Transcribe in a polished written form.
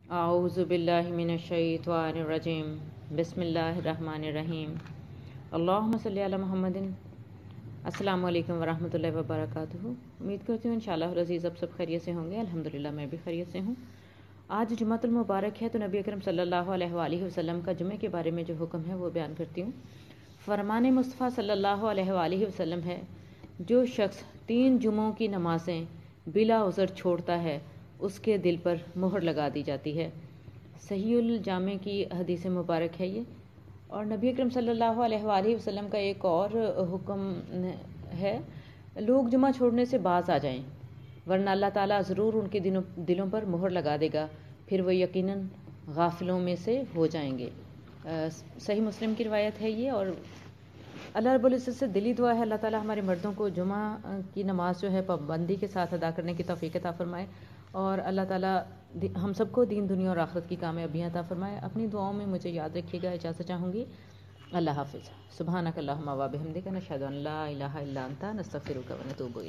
اعوذ باللہ من الشیطان الرجیم بسم اللہ الرحمن الرحیم اللہم صلی علی محمد۔ السلام علیکم ورحمۃ اللہ وبرکاتہ۔ امید کرتی ہوں انشاءاللہ العزیز اب سب خیریت سے ہوں گے۔ الحمدللہ میں بھی خیریت سے ہوں۔ آج جمعۃ المبارک ہے تو نبی اکرم صلی اللہ علیہ وآلہ وسلم کا جمعے کے بارے میں جو حکم ہے وہ بیان کرتی ہوں۔ فرمان مصطفیٰ صلی اللہ علیہ وآلہ وسلم ہے، جو شخص 3 جمعوں کی نمازیں بلا عذر چھوڑتا ہے اس کے دل پر مہر لگا دی جاتی ہے۔ صحیح الجامع کی حدیث مبارک ہے یہ۔ اور نبی اکرم صلی اللہ علیہ وآلہ وسلم کا ایک اور حکم ہے، لوگ جمعہ چھوڑنے سے باز آ جائیں ورنہ اللہ تعالیٰ ضرور ان کے دلوں پر مہر لگا دے گا، پھر وہ یقیناً غافلوں میں سے ہو جائیں گے۔ صحیح مسلم کی روایت ہے یہ۔ اور اللہ رب العزت سے دلی دعا ہے اللہ تعالیٰ ہمارے مردوں کو جمعہ کی نماز جو ہے پابندی کے ساتھ ادا کرنے کی توفیق عطا فرمائے، اور اللہ تعالیٰ ہم سب کو دین دنیا اور آخرت کی کامیابیاں عطا فرمائے۔ اپنی دعاؤں میں مجھے یاد رکھیے گا۔ اجازت چاہوں گی۔ اللہ حافظ۔ سبحانک اللہم و بحمدک، نشہد ان لا الہ الا انت، نستغفرک و نتوب الیک۔